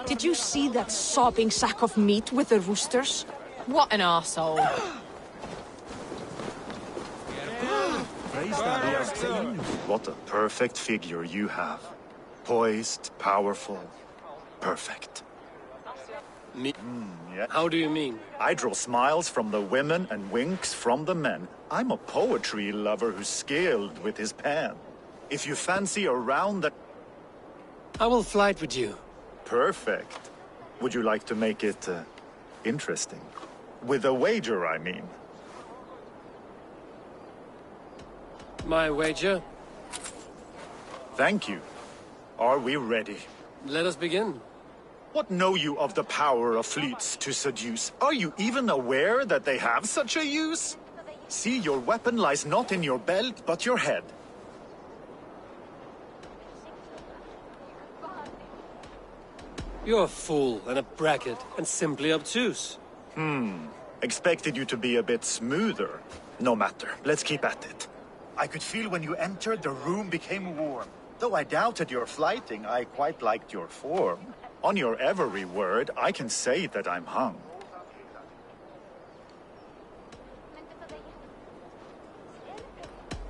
Did you see that sopping sack of meat with the roosters? What an arsehole. What a perfect figure you have. Poised, powerful, perfect. Me? Yeah. How do you mean? I draw smiles from the women and winks from the men. I'm a poetry lover who's skilled with his pen. If you fancy a round that... I will flight with you. Perfect. Would you like to make it interesting? With a wager, I mean. My wager? Thank you. Are we ready? Let us begin. What know you of the power of fleets to seduce? Are you even aware that they have such a use? See, your weapon lies not in your belt, but your head. You're a fool and a braggart and simply obtuse. Expected you to be a bit smoother. No matter, let's keep at it. I could feel when you entered, the room became warm. Though I doubted your flighting, I quite liked your form. On your every word, I can say that I'm hung.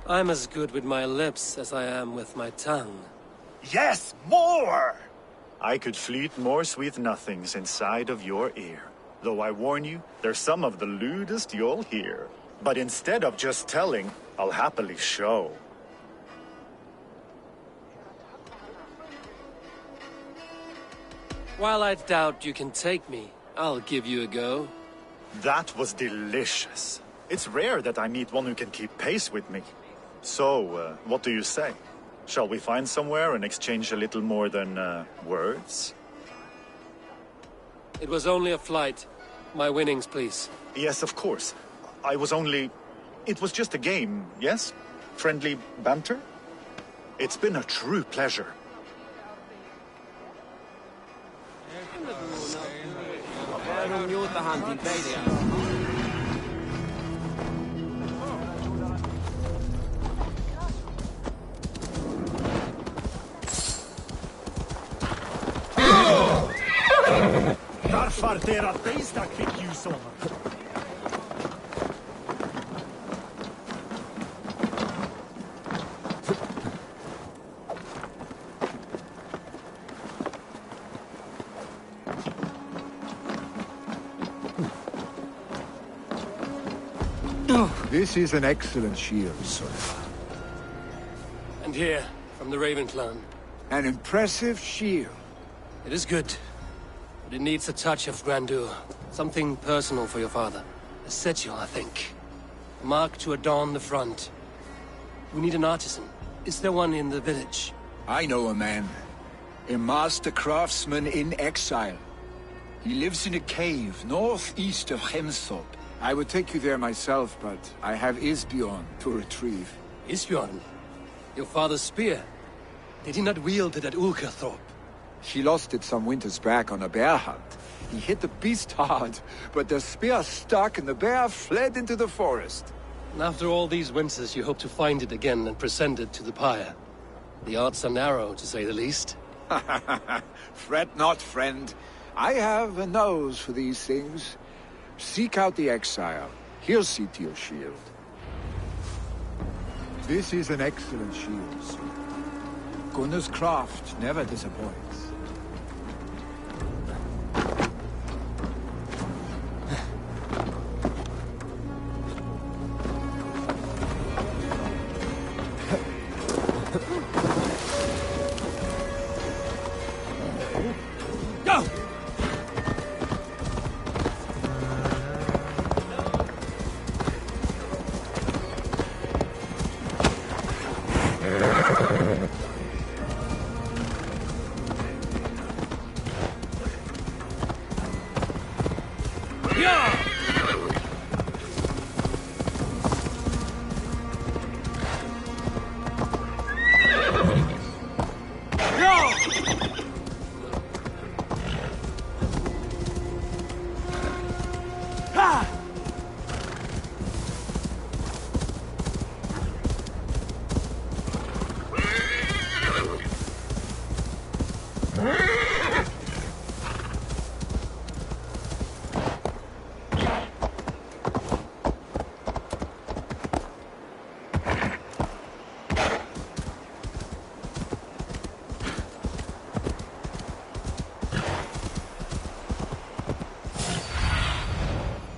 I'm as good with my lips as I am with my tongue. Yes, more! I could fleet more sweet nothings inside of your ear. Though I warn you, they're some of the lewdest you'll hear. But instead of just telling, I'll happily show. While I doubt you can take me, I'll give you a go. That was delicious. It's rare that I meet one who can keep pace with me. So, what do you say? Shall we find somewhere and exchange a little more than, words? It was only a flight. My winnings, please. Yes, of course. I was only... It was just a game, yes? Friendly banter? It's been a true pleasure. Varför deras bästa fick ju såna? This is an excellent shield, sir. And here, from the Raven clan. An impressive shield. It is good. But it needs a touch of grandeur. Something personal for your father. A sigil, I think. A mark to adorn the front. We need an artisan. Is there one in the village? I know a man. A master craftsman in exile. He lives in a cave northeast of Hemthorpe. I would take you there myself, but I have Isbjorn to retrieve. Isbjorn? Your father's spear? Did he not wield it at Ulkerthorpe? He lost it some winters back on a bear hunt. He hit the beast hard, but the spear stuck and the bear fled into the forest. And after all these winters, you hope to find it again and present it to the pyre. The odds are narrow, to say the least. Fret not, friend. I have a nose for these things. Seek out the exile. He'll see to your shield. This is an excellent shield, sir. Gunnar's craft never disappoints.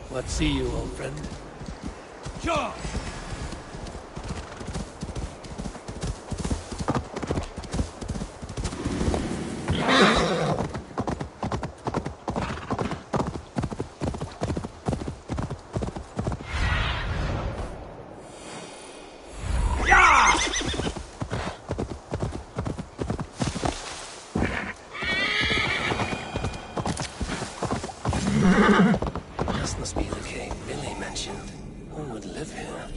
What see you, old friend? Sure! This must be the cave Billy mentioned. Who would live here?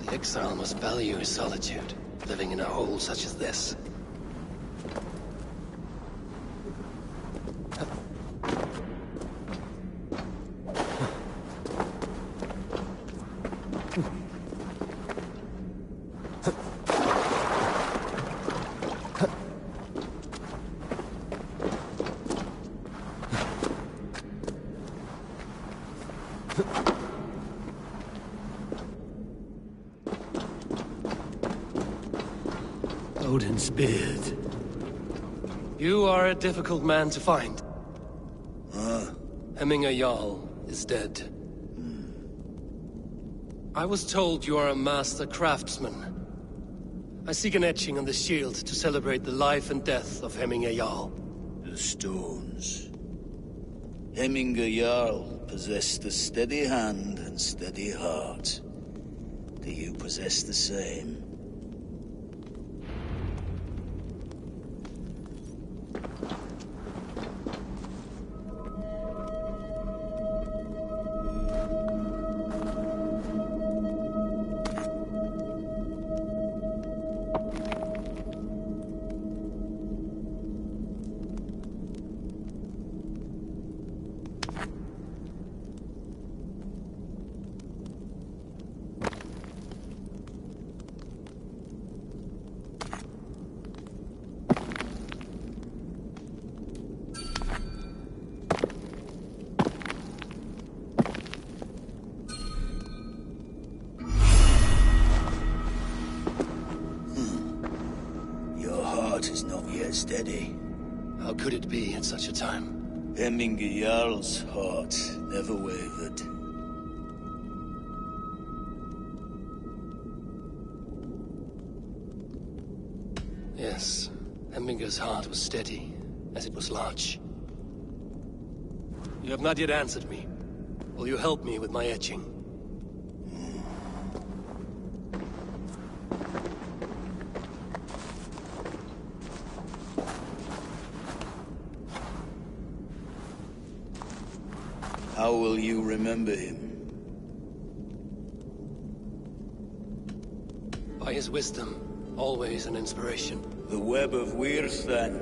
The exile must value his solitude, living in a hole such as this. Odin's beard. You are a difficult man to find. Hemminger Jarl is dead. I was told you are a master craftsman. I seek an etching on the shield to celebrate the life and death of Hemminger Jarl. The stones. Hemminger Jarl possessed a steady hand and steady heart. Do you possess the same? heart is not yet steady. How could it be at such a time? Hemminger Jarl's heart never wavered. Yes, Hemminger's heart was steady, as it was large. You have not yet answered me. Will you help me with my etching? How will you remember him? By his wisdom, always an inspiration. The web of Wirth, then.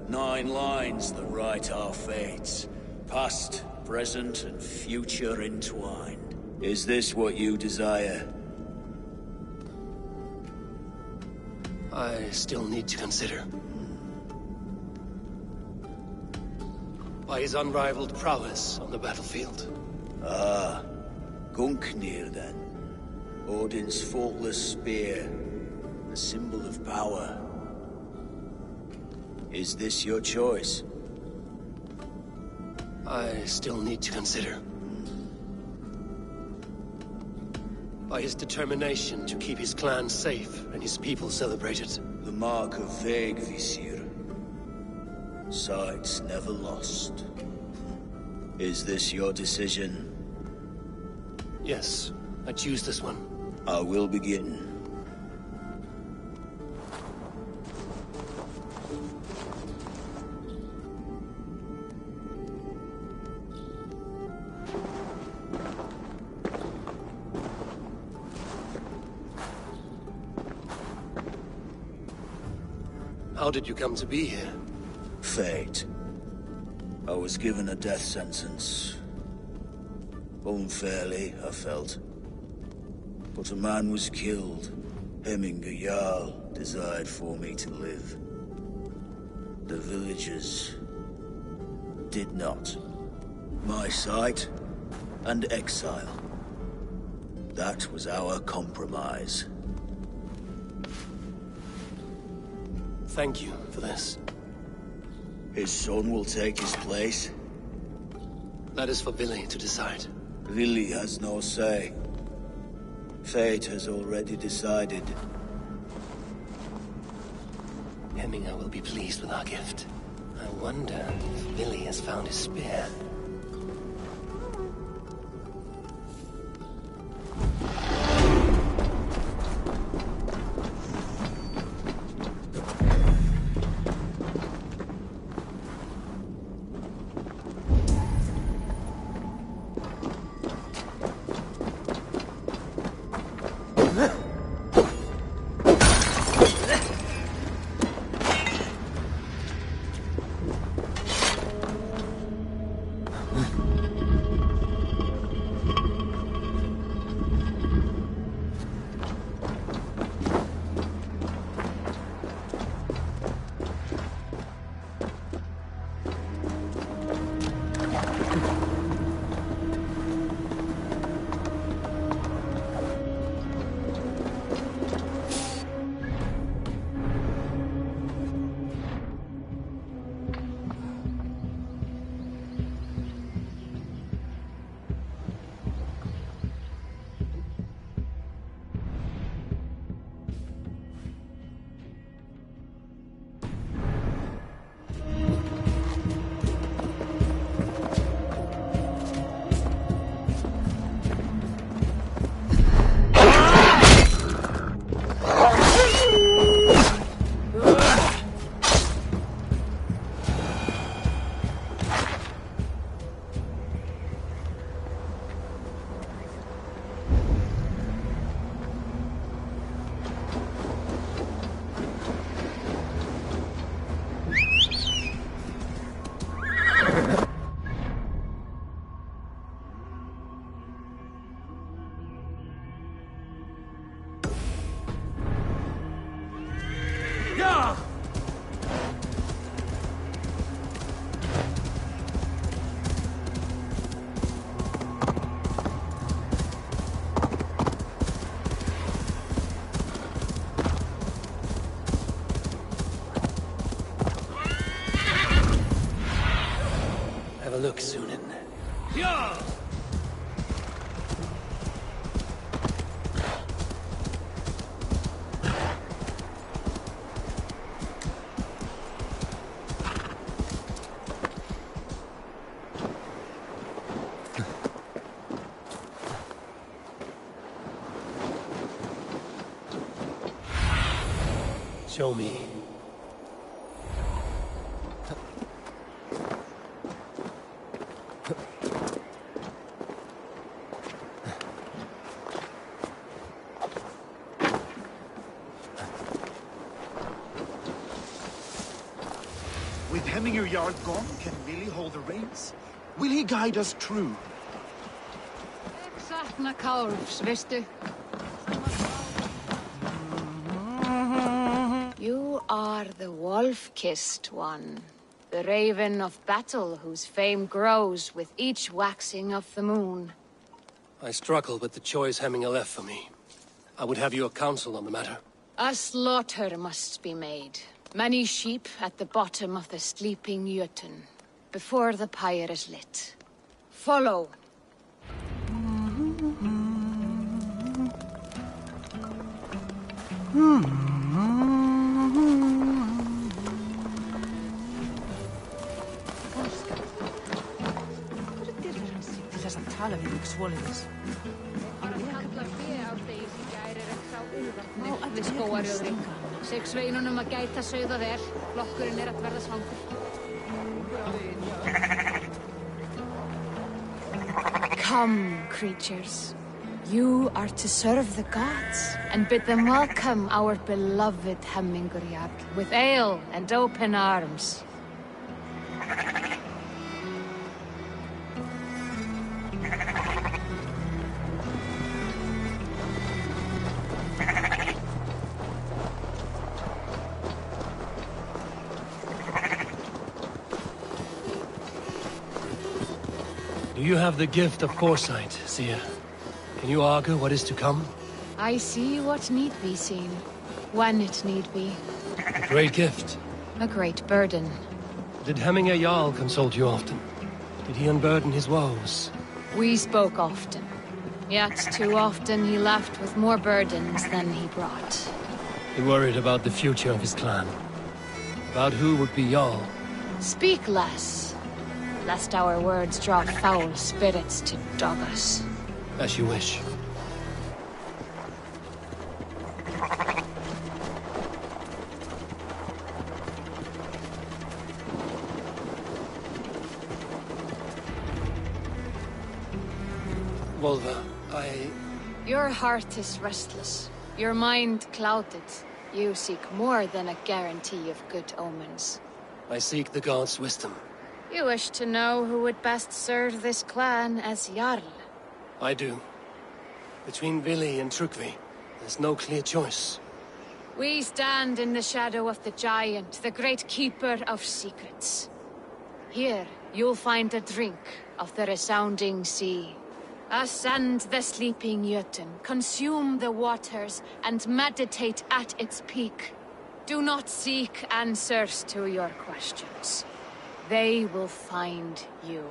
9 lines that write our fates. Past, present, and future entwined. Is this what you desire? I still need to consider. By his unrivaled prowess on the battlefield. Ah, Gungnir, then. Odin's faultless spear. A symbol of power. Is this your choice? I still need to consider. By his determination to keep his clan safe and his people celebrated. The mark of Vegvisir. Sights never lost. Is this your decision? Yes, I choose this one. I will begin. How did you come to be here? Fate. I was given a death sentence. Unfairly, I felt. But a man was killed. Hemminger Jarl desired for me to live. The villagers did not. My sight and exile. That was our compromise. Thank you for this. His son will take his place. That is for Billy to decide. Billy has no say. Fate has already decided. Hemminger will be pleased with our gift. I wonder if Billy has found his spear. a look, Sunan. Yeah! Show me. With Hemminger Jarl gone, can Willie hold the reins? Will he guide us true? Sakna kálfs, veistu? You are the wolf-kissed one. The raven of battle whose fame grows with each waxing of the moon. I struggle with the choice Hemminger left for me. I would have your counsel on the matter. A slaughter must be made. Many sheep at the bottom of the sleeping Jötun, before the pyre is lit. Follow. Sex sveinunum að gæta sauða vel. Flokkurinn að verða svangur. Come, creatures. You are to serve the gods, and bid them welcome our beloved Hemminger Jarl, with ale and open arms. Do you have the gift of foresight, seer? Can you argue what is to come? I see what need be seen, when it need be. A great gift. A great burden. Did Hemminger Jarl consult you often? Did he unburden his woes? We spoke often. Yet too often he left with more burdens than he brought. He worried about the future of his clan. About who would be Jarl. Speak less, lest our words draw foul spirits to dog us. As you wish. Volva, Your heart is restless. Your mind clouded. You seek more than a guarantee of good omens. I seek the gods' wisdom. You wish to know who would best serve this clan as Jarl. I do. Between Vili and Trukvi, there's no clear choice. We stand in the shadow of the giant, the great keeper of secrets. Here, you'll find a drink of the resounding sea. Ascend the sleeping Jötun, consume the waters, and meditate at its peak. Do not seek answers to your questions. They will find you.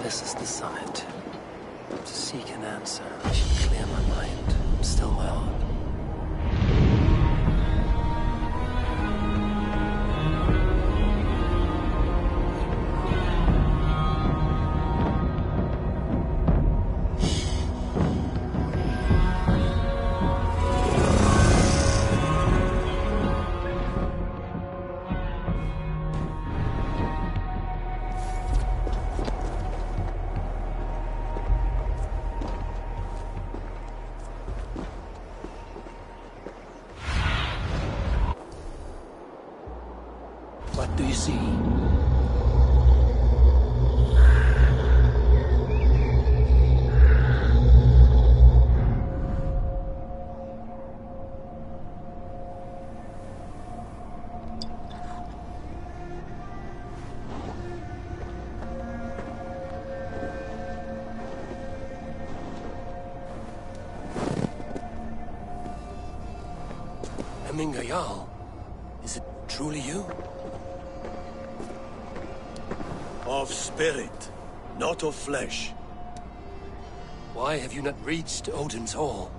This is the summit. To seek an answer, I should clear my mind, still my heart. What do you see? Jarl, is it truly you? Of spirit, not of flesh. Why have you not reached Odin's Hall?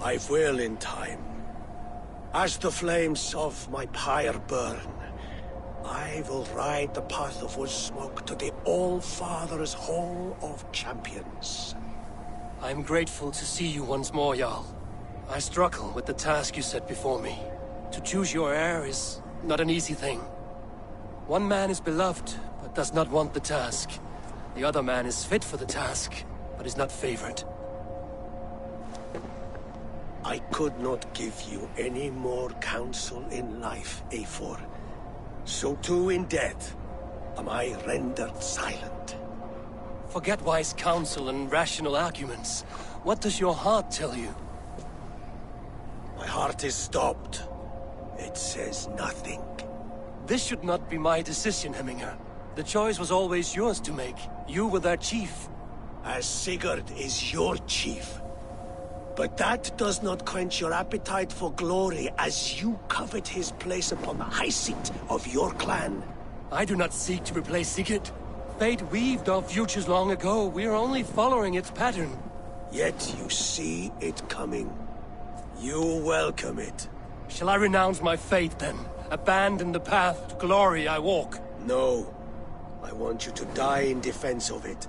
I will in time. As the flames of my pyre burn, I will ride the path of wood smoke to the All-Father's Hall of Champions. I am grateful to see you once more, Jarl. I struggle with the task you set before me. To choose your heir is not an easy thing. One man is beloved, but does not want the task. The other man is fit for the task, but is not favored. I could not give you any more counsel in life, Eivor. So too in death am I rendered silent. Forget wise counsel and rational arguments. What does your heart tell you? My heart is stopped. It says nothing. This should not be my decision, Hemminger. The choice was always yours to make. You were their chief. As Sigurd is your chief. But that does not quench your appetite for glory as you covet his place upon the high seat of your clan. I do not seek to replace Sigurd. Fate weaved our futures long ago. We are only following its pattern. Yet you see it coming. You welcome it. Shall I renounce my fate then? Abandon the path to glory I walk? No. I want you to die in defense of it.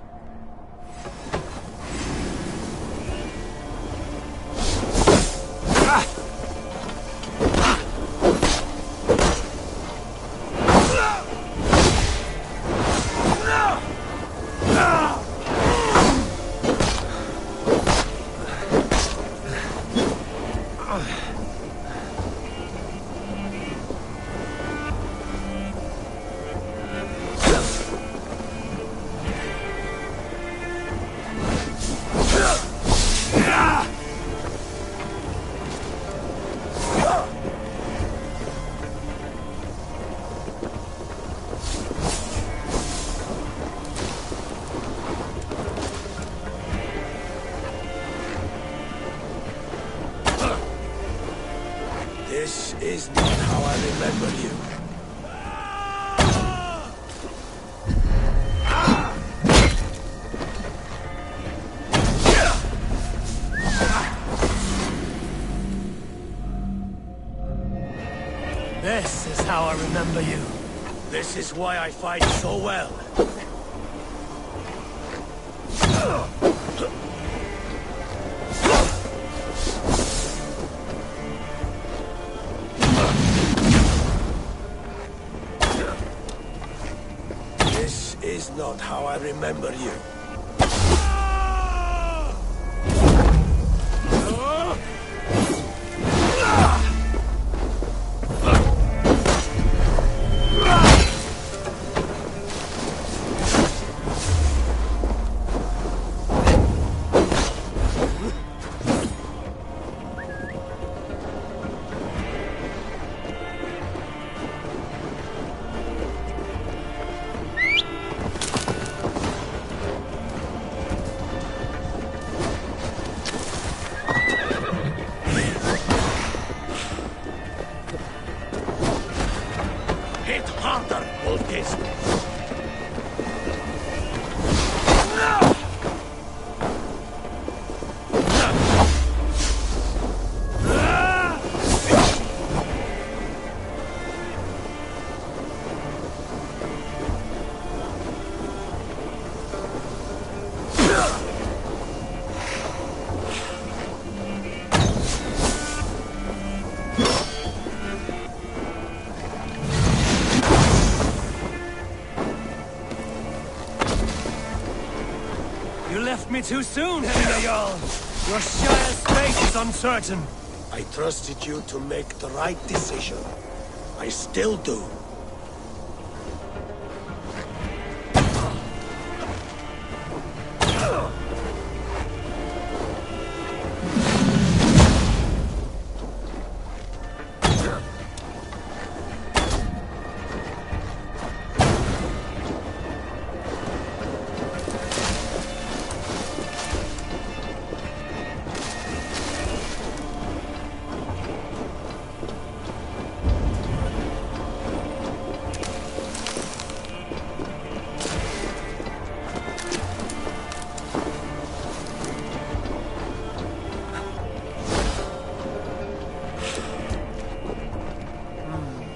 This is not how I remember you. This is how I remember you. This is why I fight so well. This is not how I remember you. it harder, Wolfkiss! You left me too soon, Helena Jarl. Your Shire's fate is uncertain. I trusted you to make the right decision. I still do.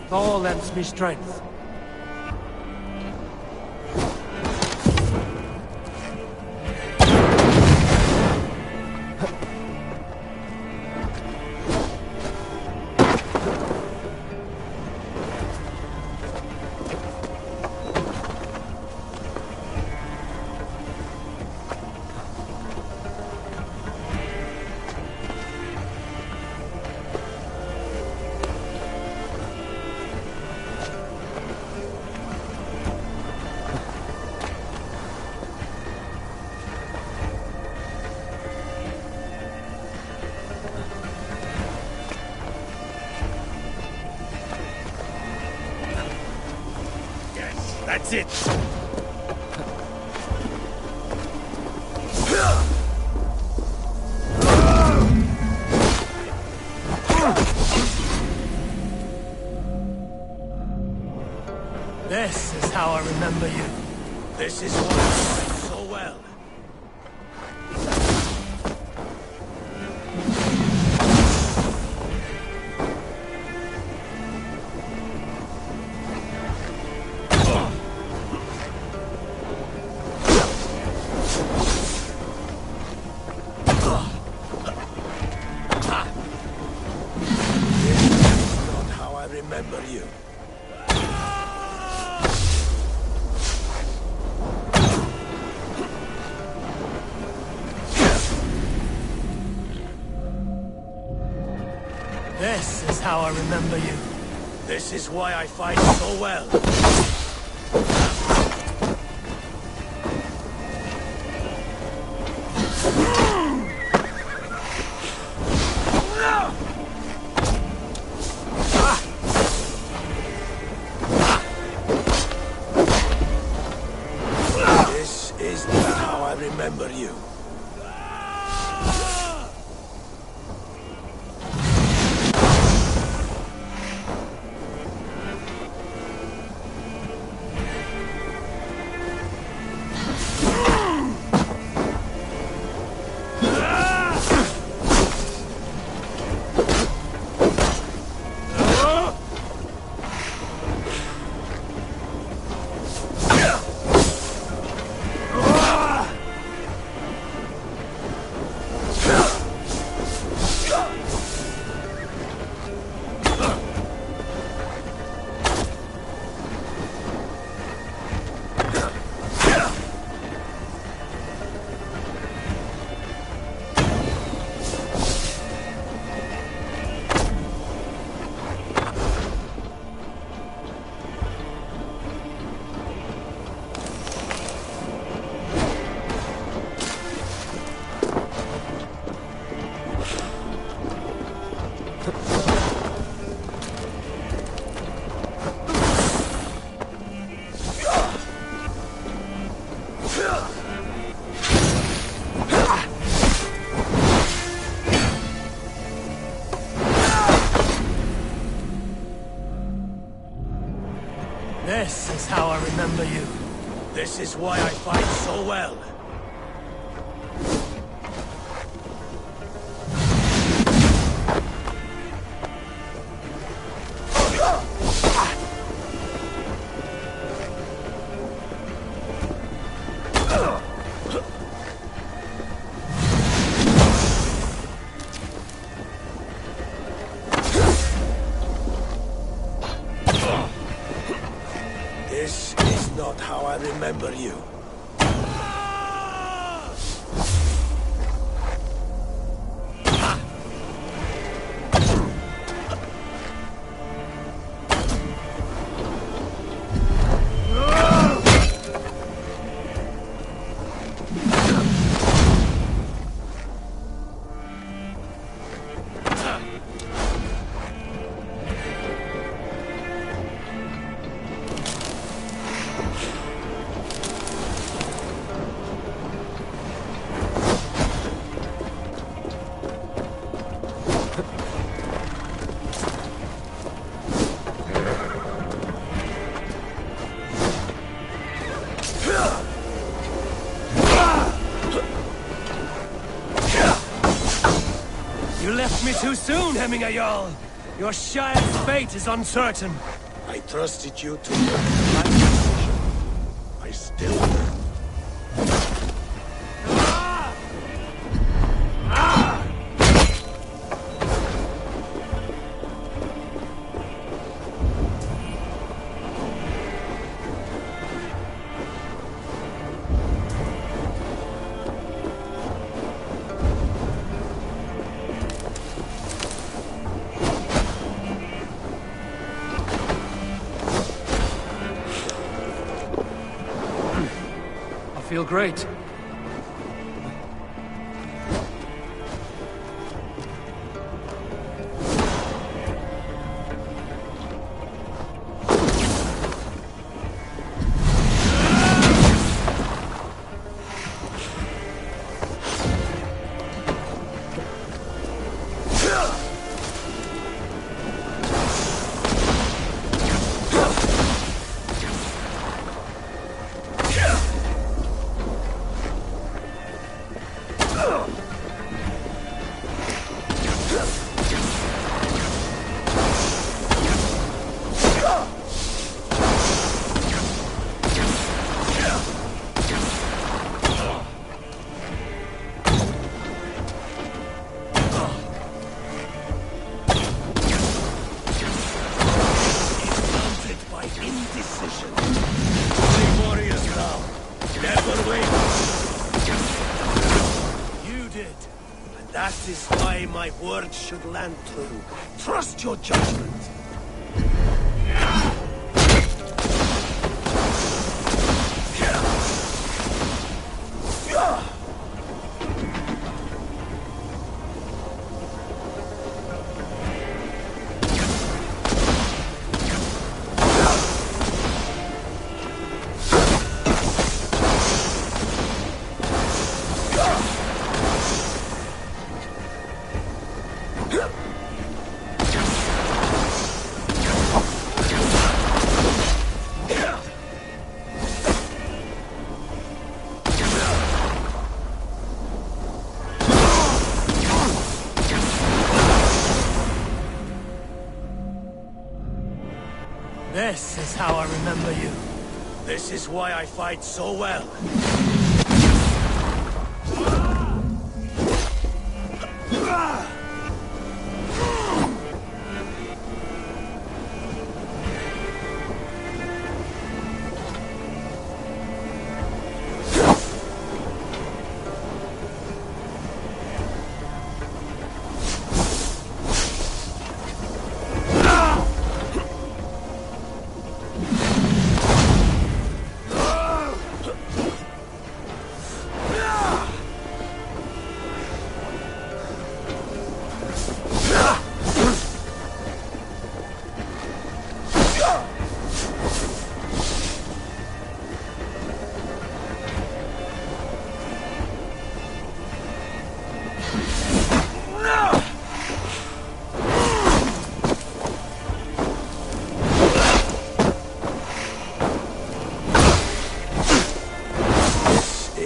Thor lends me strength. That's it! This is how I remember you. This is what I fight so well. Remember you. This is how I remember you. This is why I fight so well. This is how I remember you. This is how I remember you. This is why I fight so well. This is not how I remember you. You left me too soon, Hemminger Jarl. Your Shire's fate is uncertain. I trusted you to make the right decision. I still do. I feel great. That is why my words should land true. Trust your judgment. This is how I remember you. This is why I fight so well.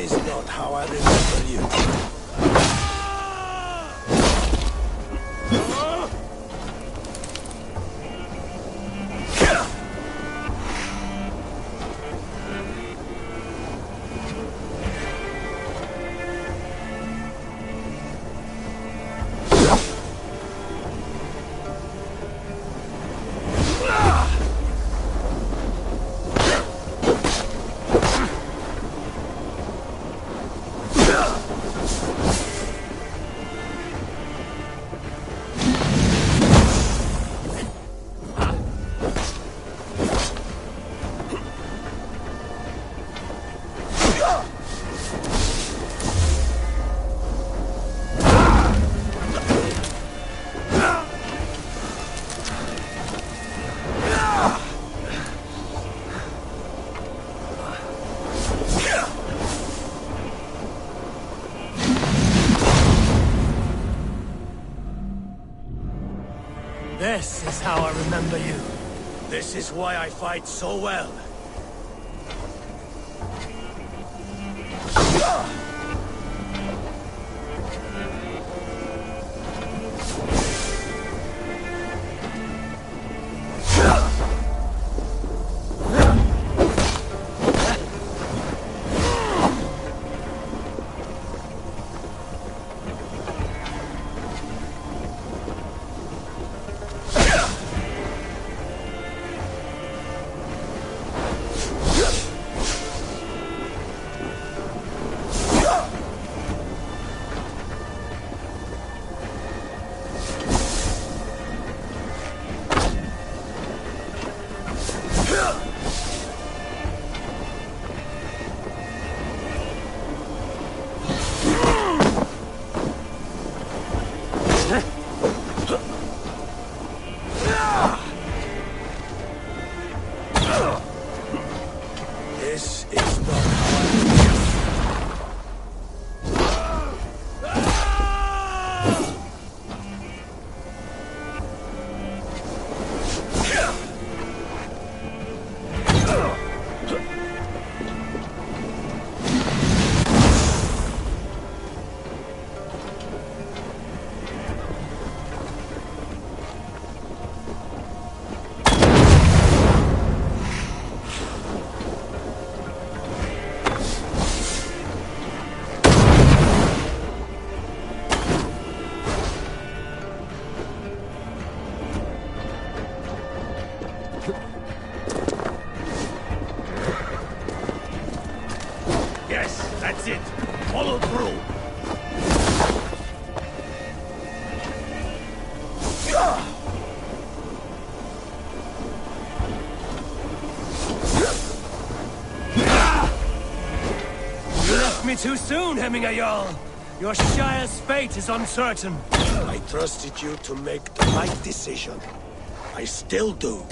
is not how I remember you. This is how I remember you. This is why I fight so well. This is not how Yes, that's it. Follow through. You left me too soon, Hemminger Jarl. Your Shire's fate is uncertain. I trusted you to make the right decision. I still do.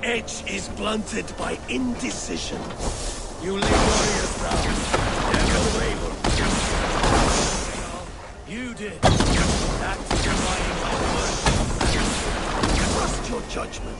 Edge is blunted by indecision. You lay warriors down. Never waver. You did. That's defying my word. Trust your judgment.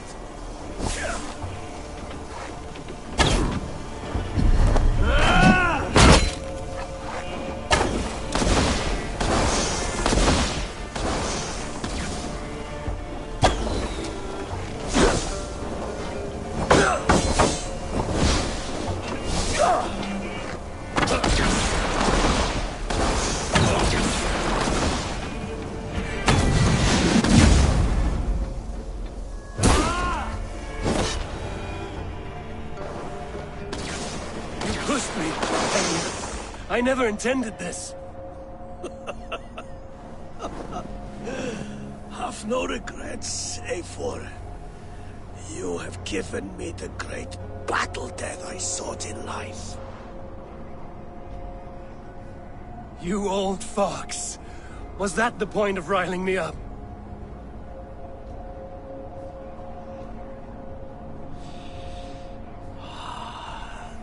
Pushed me. I never intended this. Have no regrets, A4. You You have given me the great battle death I sought in life. You old fox. Was that the point of riling me up?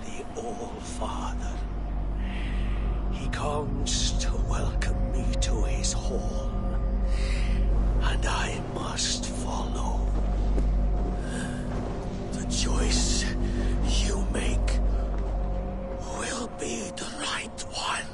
The All-Father. He comes to welcome me to his hall, and I must follow. The choice you make will be the right one.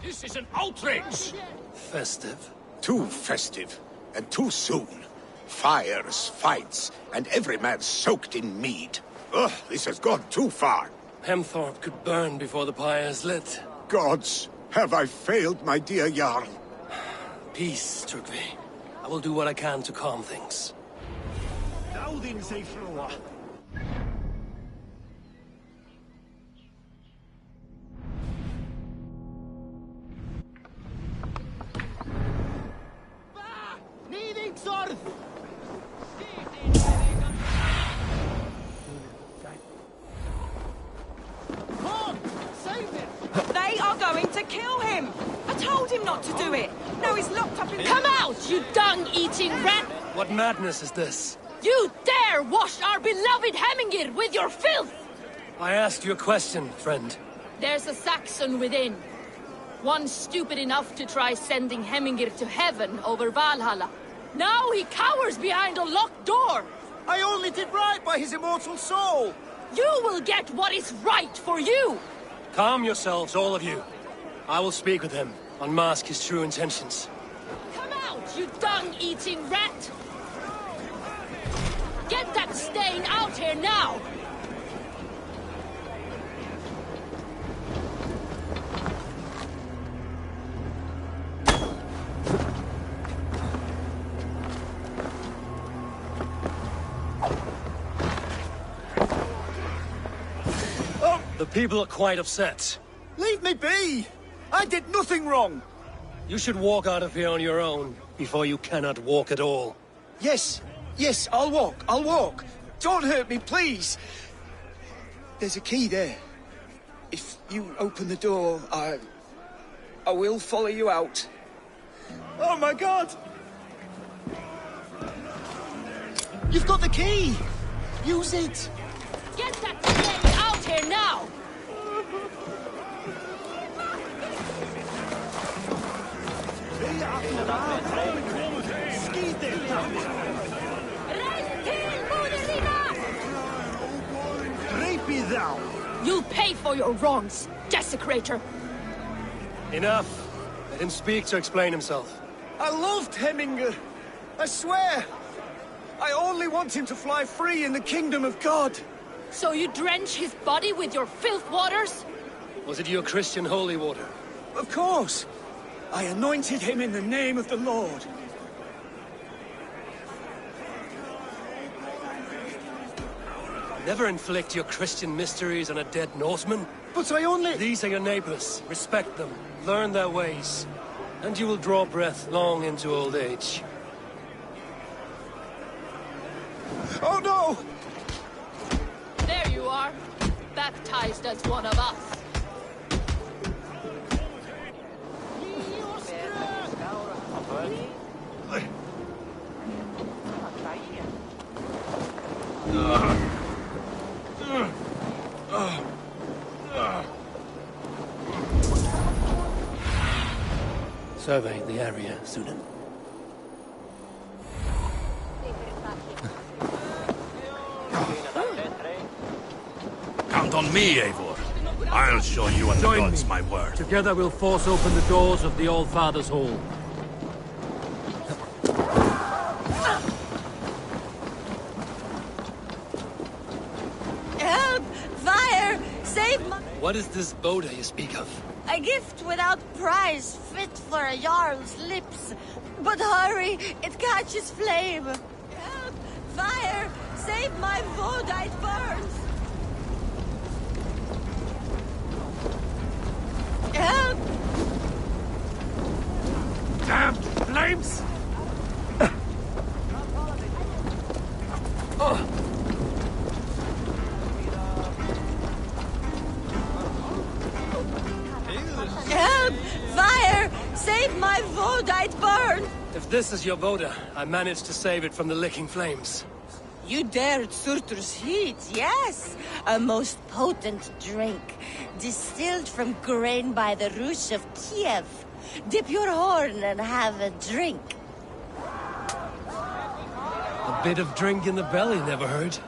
This is an outrage! Festive. Too festive, and too soon. Fires, fights, and every man soaked in mead. Ugh, this has gone too far. Hemthorpe could burn before the pyre's lit. Gods, have I failed my dear Jarl? Peace, Turkvi. I will do what I can to calm things. Now then, say Froa. They are going to kill him! I told him not to do it! Now he's locked up in... Come out, you dung-eating rat! What madness is this? You dare wash our beloved Hemingir with your filth! I asked you a question, friend. There's a Saxon within. One stupid enough to try sending Hemingir to heaven over Valhalla. Now he cowers behind a locked door! I only did right by his immortal soul! You will get what is right for you! Calm yourselves, all of you. I will speak with him, unmask his true intentions. Come out, you dung-eating rat! Get that stain out here now! The people are quite upset. Leave me be! I did nothing wrong! You should walk out of here on your own, before you cannot walk at all. Yes, I'll walk. Don't hurt me, please! There's a key there. If you open the door, I will follow you out. Oh my god! You've got the key! Use it! Get that stain out here now! Thou! You'll pay for your wrongs, desecrator! Enough! Let him speak to explain himself. I loved Hemminger. I swear. I only want him to fly free in the kingdom of God. So you drench his body with your filth waters? Was it your Christian holy water? Of course. I anointed him in the name of the Lord. Never inflict your Christian mysteries on a dead Norseman. But I only... These are your neighbors. Respect them. Learn their ways. And you will draw breath long into old age. Oh no! There you are. Baptized as one of us. Survey the area, Sunan. Count on me, Eivor. I'll show you and the Join gods me. my word. Together we'll force open the doors of the All-Father's Hall. Help! Fire! Save my... What is this Boda you speak of? A gift without price, fit for a Jarl's lips. But hurry, it catches flame. Help! Fire! Save my wood, it burns! Help! Damn flames! Help! Fire! Save my wood, it burns! If this is your Boda, I managed to save it from the licking flames. You dared Surtur's heat, yes! A most potent drink, distilled from grain by the Rush of Kiev. Dip your horn and have a drink. A bit of drink in the belly never hurt.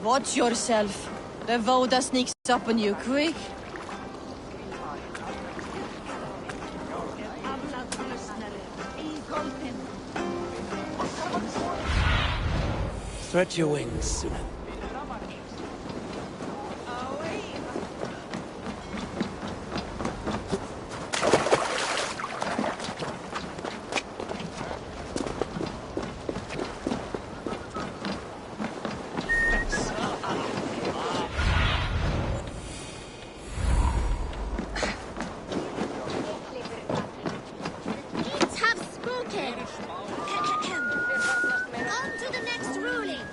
Watch yourself. The Voda sneaks up on you quick. Stretch your wings, Sunan. Kings have spoken. On to the next ruling.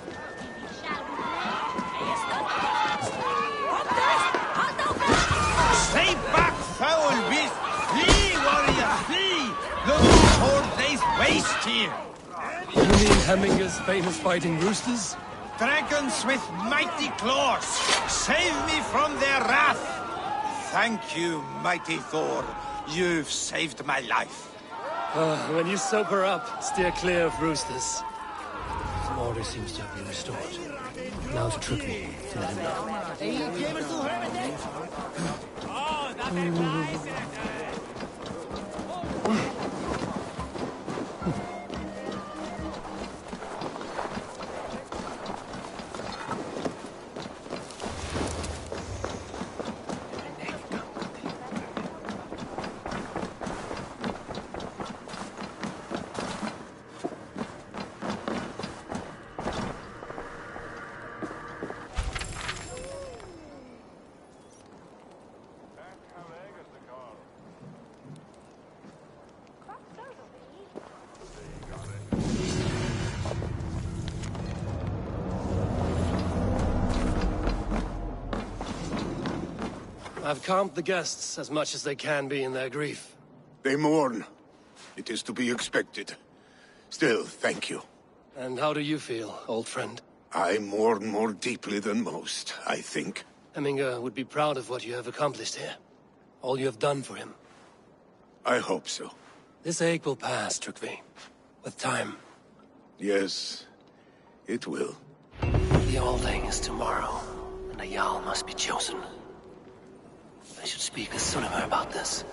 Shall we Stay back, foul beast! Flee, warrior, flee! No 4 days waste here! You mean Hemminger's famous fighting roosters? Dragons with mighty claws! Save me from their wrath! Thank you, mighty Thor. You've saved my life. When you sober up, steer clear of roosters. Some order seems to have been restored. Now to trick me to let him know. I've calmed the guests as much as they can be in their grief. They mourn. It is to be expected. Still, thank you. And how do you feel, old friend? I mourn more deeply than most, I think. Hemminger would be proud of what you have accomplished here. All you have done for him. I hope so. This ache will pass, Trygve. With time. Yes, it will. The Alding is tomorrow, and a Jarl must be chosen. should speak with Sullivan about this.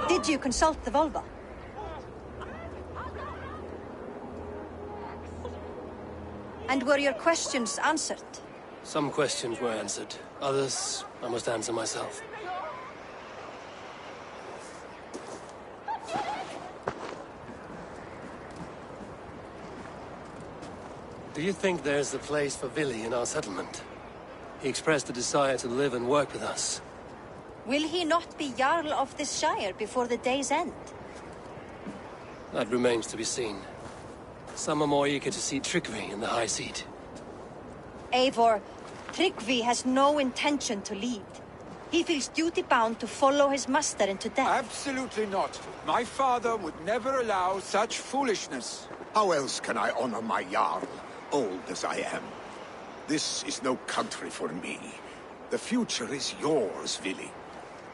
Did you consult the Volva? And were your questions answered? Some questions were answered. Others, I must answer myself. Do you think there's a place for Vili in our settlement? He expressed a desire to live and work with us. Will he not be Jarl of this shire before the day's end? That remains to be seen. Some are more eager to see Tryggvi in the high seat. Eivor, Tryggvi has no intention to lead. He feels duty-bound to follow his master into death. Absolutely not. My father would never allow such foolishness. How else can I honor my Jarl, old as I am? This is no country for me. The future is yours, Vili.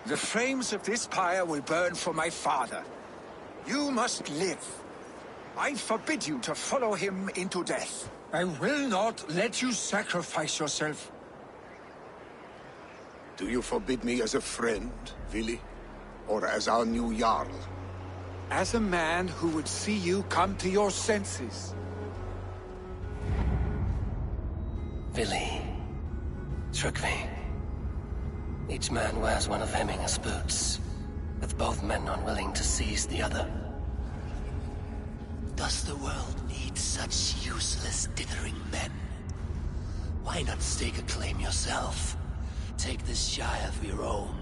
The flames of this pyre will burn for my father. You must live. I forbid you to follow him into death. I will not let you sacrifice yourself. Do you forbid me as a friend, Vili? Or as our new Jarl? As a man who would see you come to your senses. Vili. Tryggvi. Each man wears one of Hemminger's boots, with both men unwilling to seize the other. Does the world need such useless, dithering men? Why not stake a claim yourself? Take this shire for your own.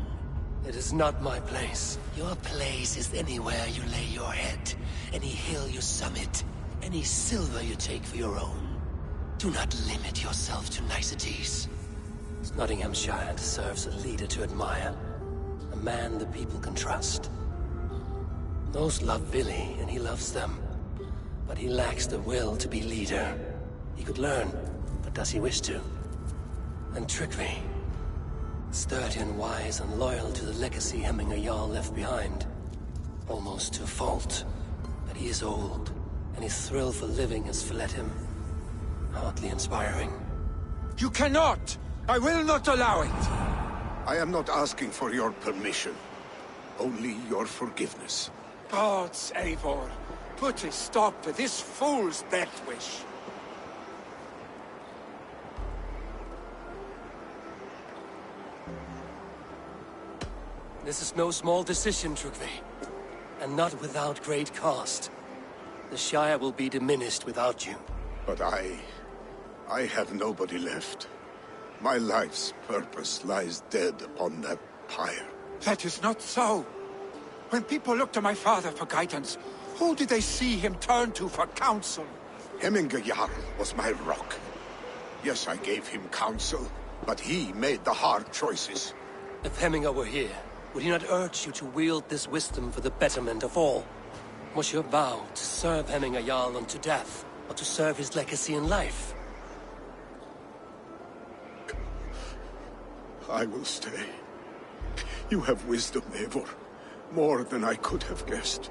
It is not my place. Your place is anywhere you lay your head, any hill you summit, any silver you take for your own. Do not limit yourself to niceties. Nottinghamshire deserves a leader to admire, a man the people can trust. Those love Vili, and he loves them, but he lacks the will to be leader. He could learn, but does he wish to? And Tryggvi, sturdy and wise and loyal to the legacy Hemminger Jarl left behind, almost to a fault. But he is old, and his thrill for living has fled him. Hardly inspiring. You cannot! I will not allow it! I am not asking for your permission. Only your forgiveness. Gods, Eivor, put a stop to this fool's death wish. This is no small decision, Tryggvi. And not without great cost. The Shire will be diminished without you. But I have nobody left. My life's purpose lies dead upon that pyre. That is not so. When people look to my father for guidance, who did they see him turn to for counsel? Hemminger Jarl was my rock. Yes, I gave him counsel, but he made the hard choices. If Hemminger were here, would he not urge you to wield this wisdom for the betterment of all? Was your vow to serve Hemminger Jarl unto death, or to serve his legacy in life? I will stay. You have wisdom, Eivor. More than I could have guessed.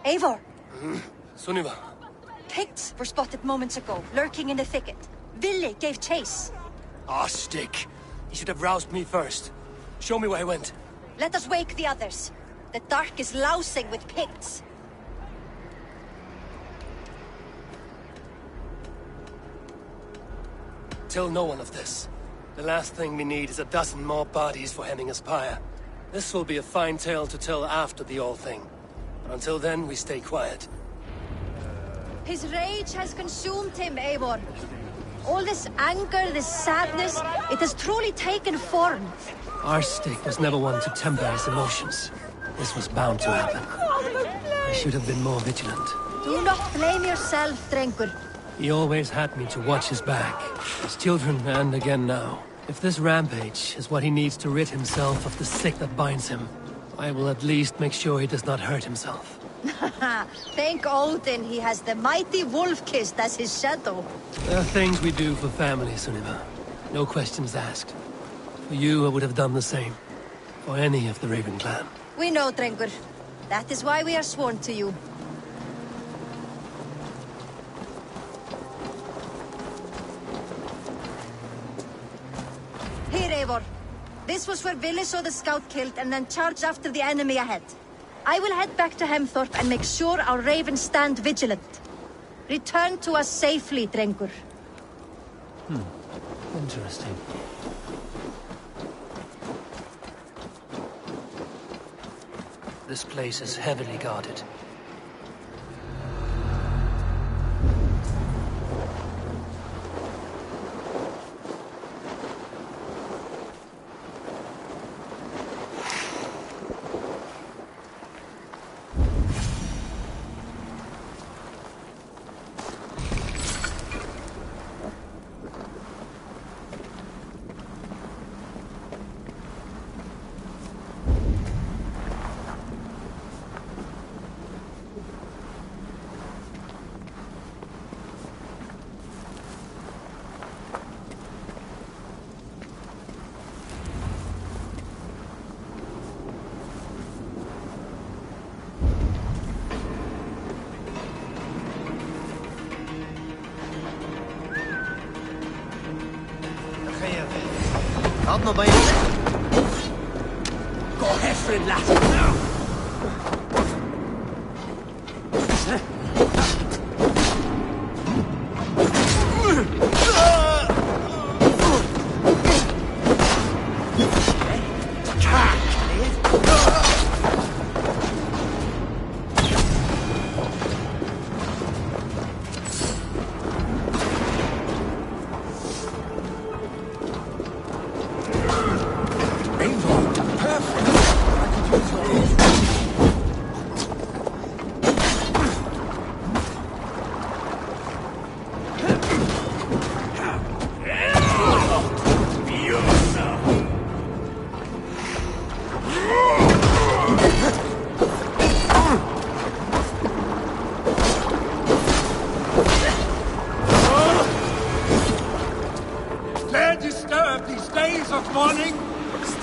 Eivor! Sunniva. Picts were spotted moments ago, lurking in the thicket. Vili gave chase. Ah, stick. He should have roused me first. Show me where he went. Let us wake the others. The dark is lousing with Picts. Tell no one of this. The last thing we need is a dozen more bodies for Hemminger's pyre. This will be a fine tale to tell after the all thing. But until then, we stay quiet. His rage has consumed him, Eivor. All this anger, this sadness, it has truly taken form. Our stick was never one to temper his emotions. This was bound to happen. I should have been more vigilant. Do not blame yourself, Drengur. He always had me to watch his back. His children, and again now. If this rampage is what he needs to rid himself of the sick that binds him, I will at least make sure he does not hurt himself. Thank Odin he has the mighty Wolf-Kissed as his shadow. There are things we do for family, Sunniva. No questions asked. For you, I would have done the same. For any of the Raven clan. We know, Drengur. That is why we are sworn to you. Here, Eivor. This was where Vili saw the scout killed and then charged after the enemy ahead. I will head back to Hemthorpe and make sure our ravens stand vigilant. Return to us safely, Drengur. Interesting. This place is heavily guarded. Laat me bij je. Gå herfra, lass!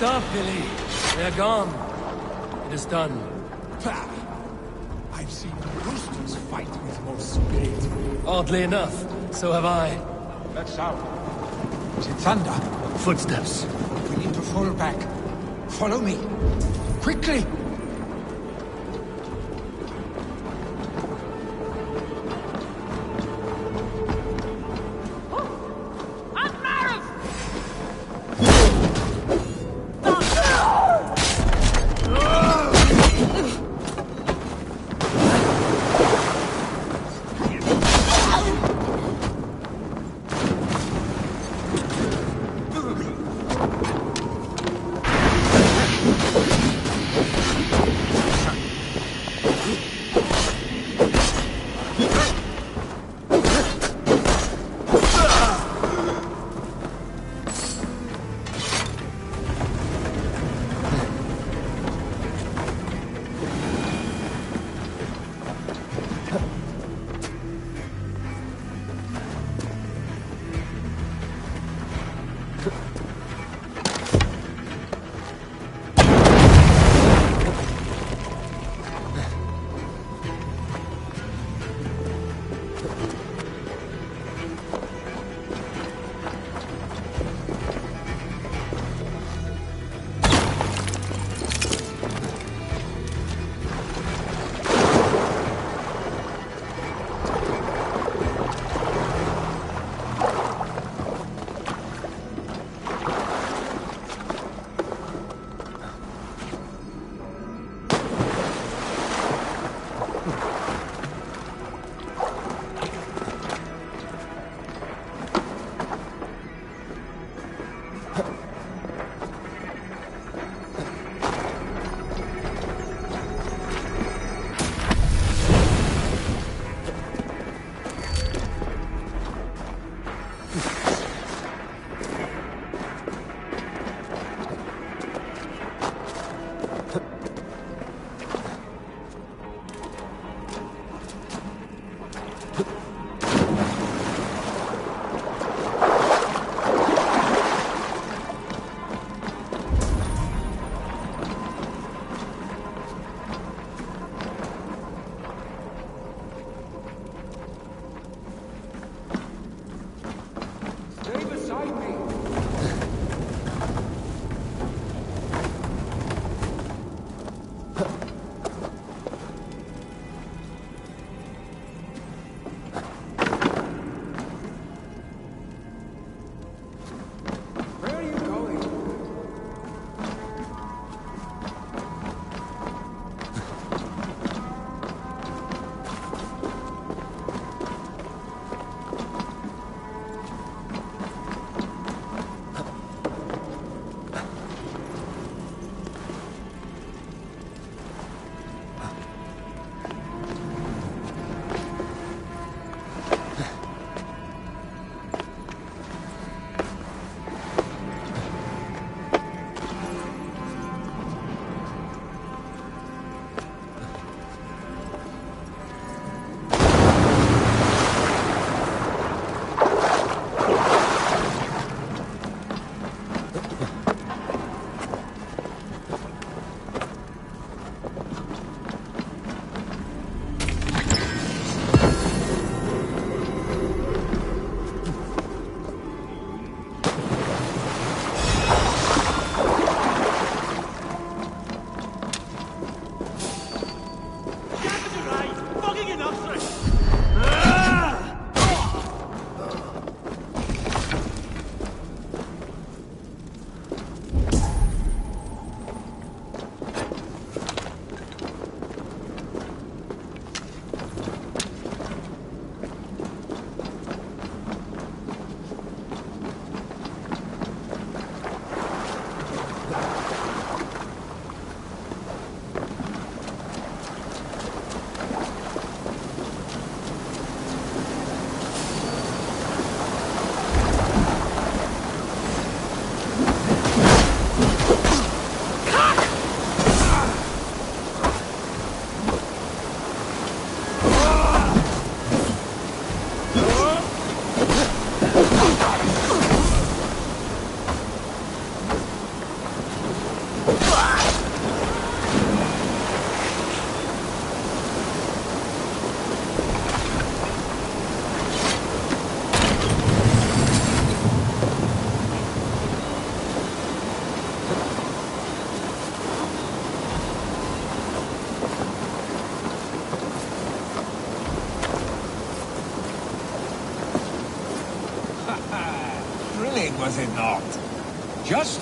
Stop, Billy. They're gone. It is done. I've seen roosters fight with more spirit. Oddly enough, so have I. Let's out. Is it thunder? Footsteps. We need to fall back. Follow me. Quickly!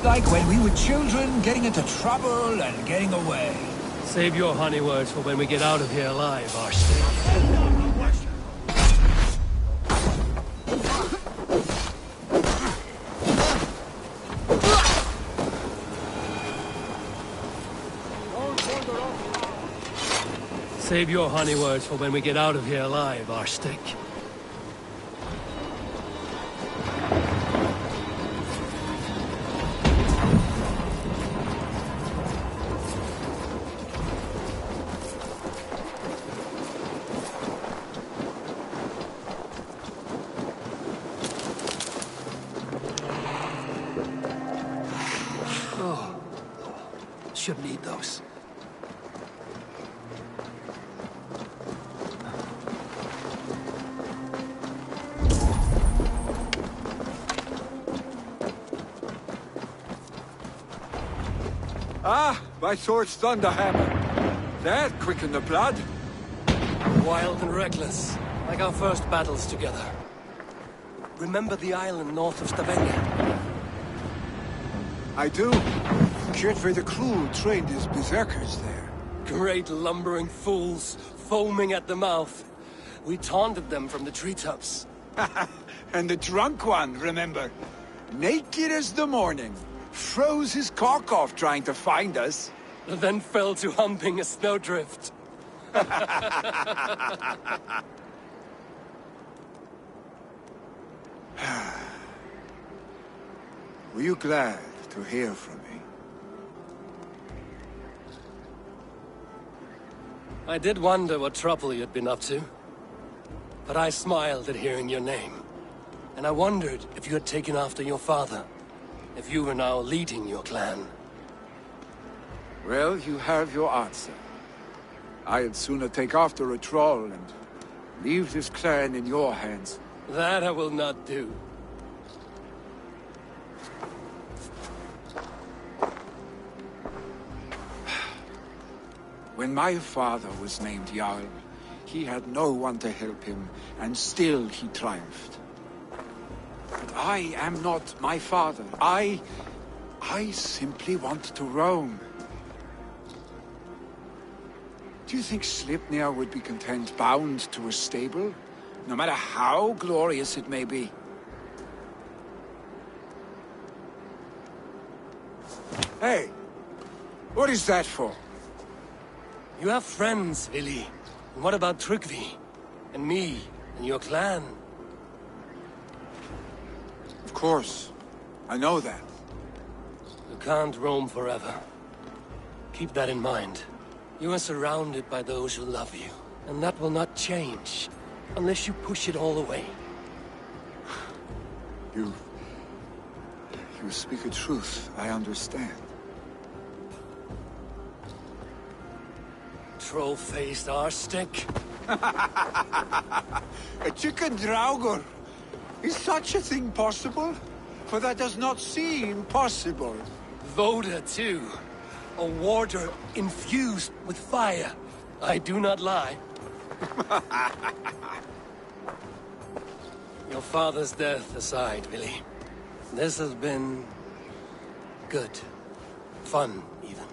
Just like when we were children, getting into trouble and getting away. Save your honey words for when we get out of here alive, Arstic. Save your honey words for when we get out of here alive, Arstic. Oh, shouldn't eat those. Ah, my sword's thunderhammer. That quickened the blood. Wild and reckless, like our first battles together. Remember the island north of Stavanger? I do. Kjotve the Cruel trained his berserkers there. Great lumbering fools, foaming at the mouth. We taunted them from the treetops. And the drunk one, remember? Naked as the morning. Froze his cock off trying to find us. Then fell to humping a snowdrift. Were you glad to hear from me? I did wonder what trouble you'd been up to. But I smiled at hearing your name. And I wondered if you had taken after your father. If you were now leading your clan. Well, you have your answer. I'd sooner take after a troll and leave this clan in your hands. That I will not do. When my father was named Jarl, he had no one to help him, and still he triumphed. But I am not my father. I simply want to roam. Do you think Sleipnir would be content bound to a stable? No matter how glorious it may be? Hey! What is that for? You have friends, Vili. And what about Tryggvi? And me? And your clan? Of course. I know that. You can't roam forever. Keep that in mind. You are surrounded by those who love you. And that will not change. Unless you push it all away. You speak a truth. I understand. Troll-faced Arstic. A chicken Draugr. Is such a thing possible? For that does not seem possible. Voda, too. A warder infused with fire. I do not lie. Your father's death aside, Vili. This has been... good. Fun, even.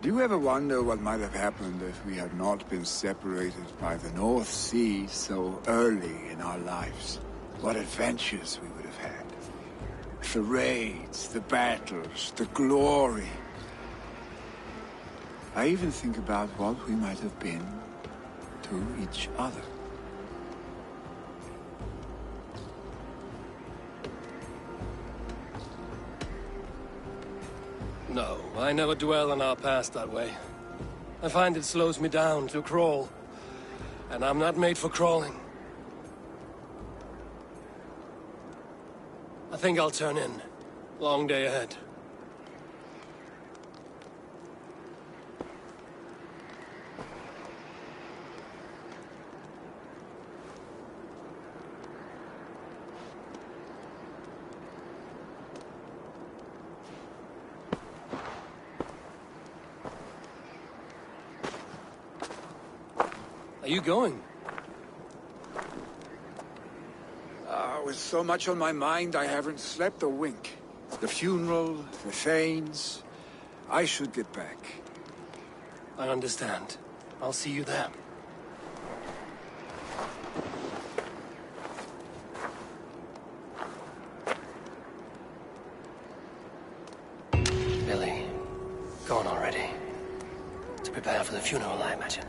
Do you ever wonder what might have happened if we had not been separated by the North Sea so early in our lives? What adventures we would have had. The raids, the battles, the glory. I even think about what we might have been to each other. No, I never dwell on our past that way. I find it slows me down to crawl. And I'm not made for crawling. I think I'll turn in. Long day ahead. Are you going? I was so much on my mind I haven't slept a wink. The funeral, the Thanes... I should get back. I understand. I'll see you there. Billy, gone already. To prepare for the funeral, I imagine.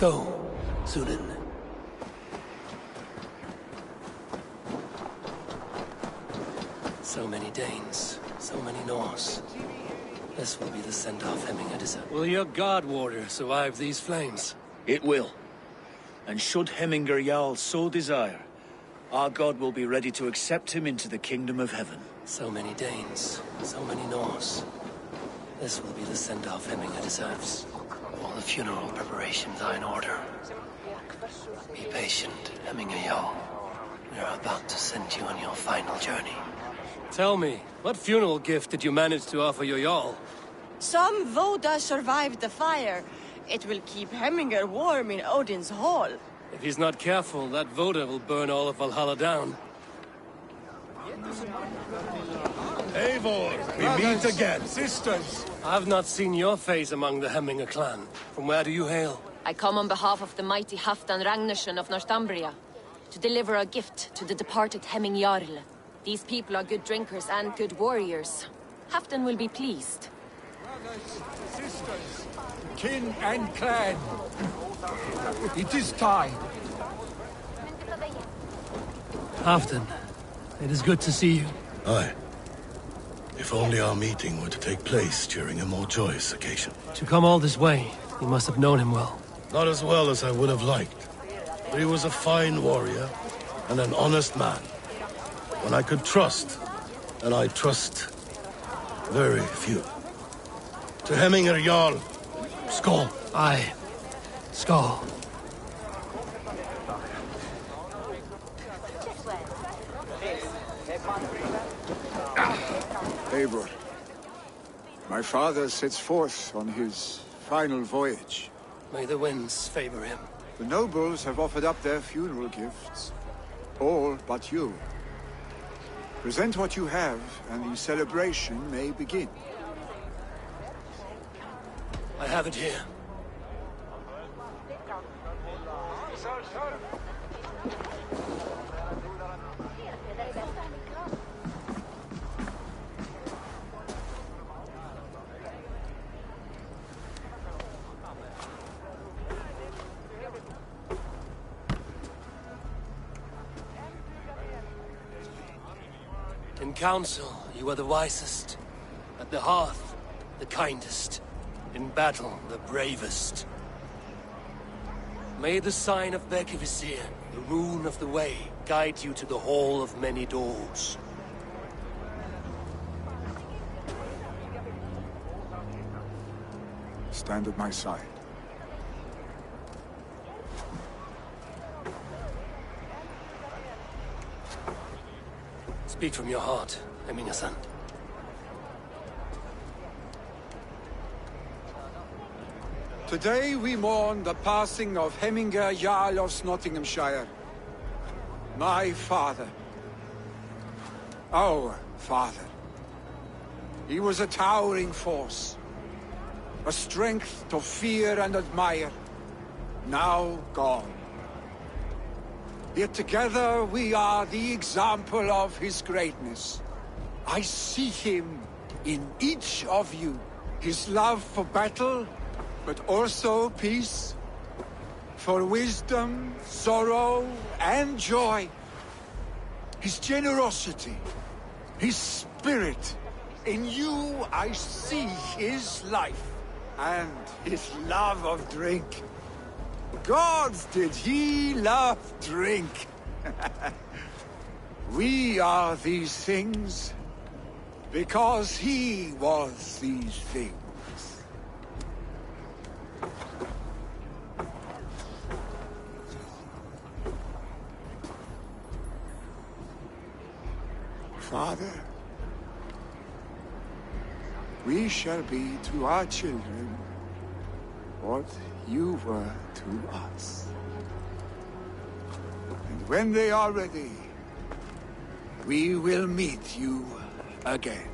Go, Sunan. So many Danes, so many Norse. This will be the send-off Hemminger deserves. Will your guard warrior survive these flames? It will. And should Hemminger Jarl so desire, our god will be ready to accept him into the kingdom of heaven. So many Danes, so many Norse. This will be the send-off Hemminger deserves. All the funeral preparations are in order. Be patient, Hemminger Jarl. We are about to send you on your final journey. Tell me, what funeral gift did you manage to offer your Jarl? Some Voda survived the fire. It will keep Hemminger warm in Odin's hall. If he's not careful, that Voda will burn all of Valhalla down. Eivor, we meet again. Sisters! I've not seen your face among the Hemminger clan. From where do you hail? I come on behalf of the mighty Halfdan Ragnarsson of Northumbria, to deliver a gift to the departed Hemming Jarl. These people are good drinkers and good warriors. Halfdan will be pleased. Brothers, sisters, kin and clan, it is time. Halfdan, it is good to see you. Aye. If only our meeting were to take place during a more joyous occasion. To come all this way, you must have known him well. Not as well as I would have liked. But he was a fine warrior and an honest man. One I could trust, and I trust very few. To Hemminger Jarl, Skål. Aye. Skål. Eivor, my father sets forth on his final voyage. May the winds favor him. The nobles have offered up their funeral gifts. All but you. Present what you have, and the celebration may begin. I have it here. In council, you are the wisest. At the hearth, the kindest. In battle, the bravest. May the sign of Bekivisir, the rune of the way, guide you to the Hall of Many Doors. Stand at my side. Speak from your heart, Hemminger-son. Today we mourn the passing of Hemminger Jarl of Nottinghamshire. My father. Our father. He was a towering force. A strength to fear and admire. Now gone. Yet together we are the example of his greatness. I see him in each of you. His love for battle, but also peace. For wisdom, sorrow, and joy. His generosity. His spirit. In you I see his life, and his love of drink. Gods, did he love drink! We are these things, because he was these things. Father, we shall be to our children what you were to us. And when they are ready, we will meet you again.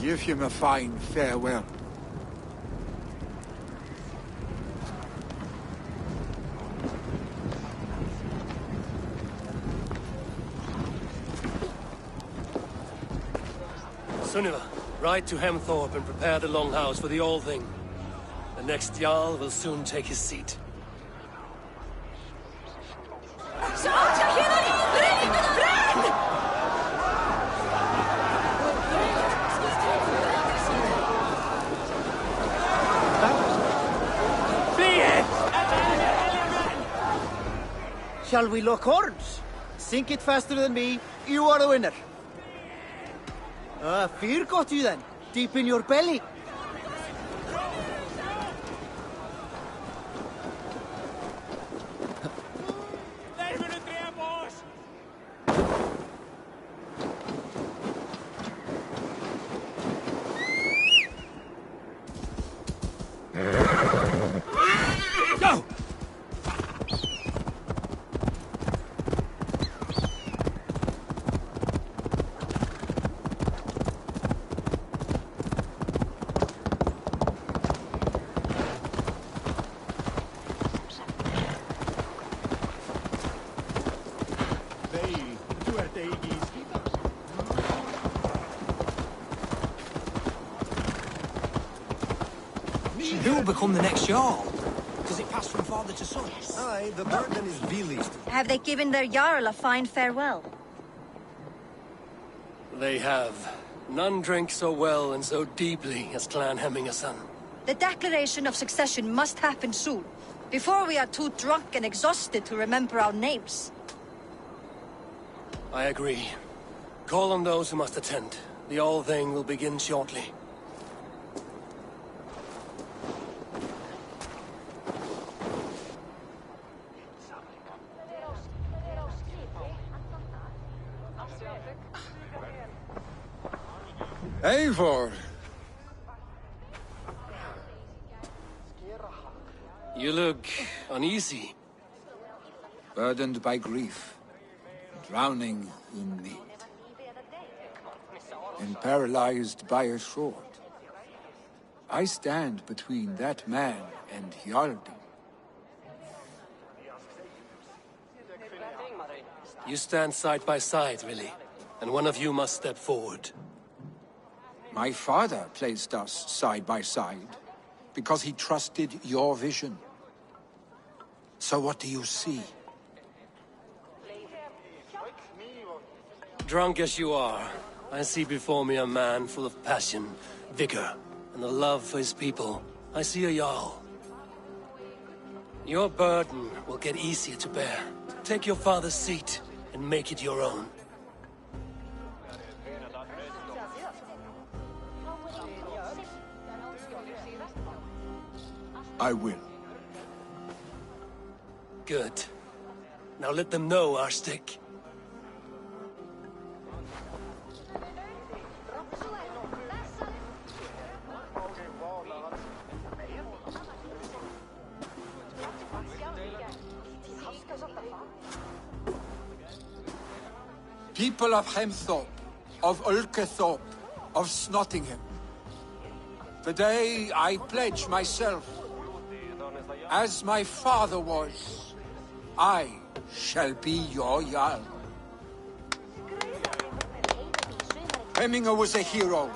Give him a fine farewell. Sunniva, ride to Hemthorpe and prepare the Longhouse for the All-Thing. The next Jarl will soon take his seat. Shall we lock horns? Sink it faster than me, you are the winner. Fear got you then, deep in your belly. Go! Who will become the next Jarl? Does it pass from father to son? Aye, the burden is Vili's. Have they given their Jarl a fine farewell? They have. None drink so well and so deeply as Clan Hemmingason. The declaration of succession must happen soon, before we are too drunk and exhausted to remember our names. I agree. Call on those who must attend. The All-Thing will begin shortly. Eivor! You look uneasy. Burdened by grief, drowning in need, and paralyzed by a sword. I stand between that man and Hjaldi. You stand side by side, really, and one of you must step forward. My father placed us side by side, because he trusted your vision. So what do you see? Drunk as you are, I see before me a man full of passion, vigor, and a love for his people. I see a Jarl. Your burden will get easier to bear. Take your father's seat and make it your own. I will. Good. Now let them know our stick. People of Hemthorpe, of Ulkethorpe, of Snottingham. Today I pledge myself, as my father was, I shall be your Jarl. Hemminger was a hero,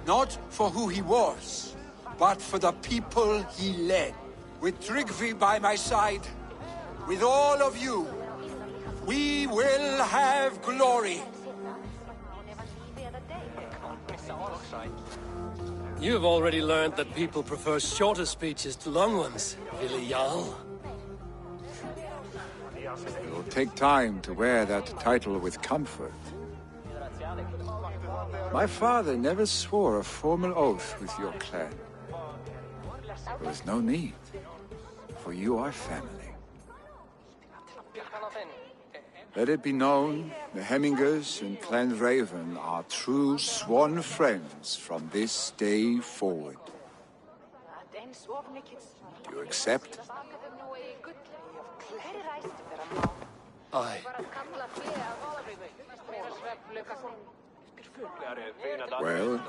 not for who he was, but for the people he led. With Tryggvi by my side, with all of you, we will have glory. You've already learned that people prefer shorter speeches to long ones, Willi Jarl. It will take time to wear that title with comfort. My father never swore a formal oath with your clan. There was no need, for you are family. Let it be known, the Hemmingers and Clan Raven are true sworn friends from this day forward. You accept? Aye. Well?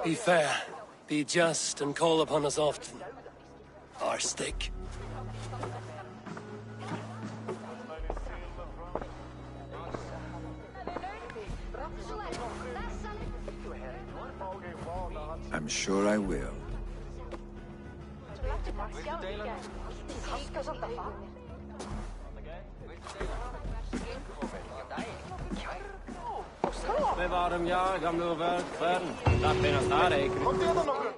Be fair, be just, and call upon us often. Our stick. I'm sure I will. Bevare dem ja, gamle verden. Laat me naar daar rekenen.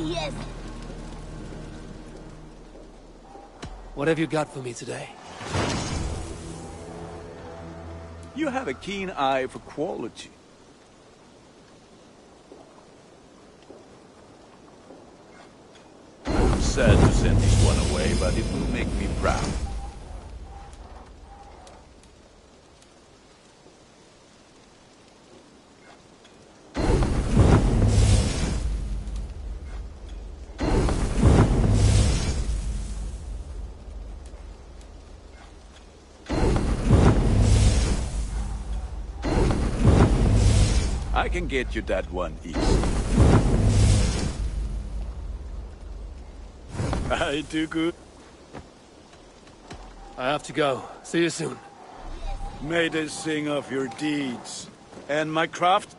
Yes. What have you got for me today? You have a keen eye for quality. I'm sad to send this one away, but it will make me proud. I can get you that one easy. I do good. I have to go. See you soon. May they sing of your deeds. And my craft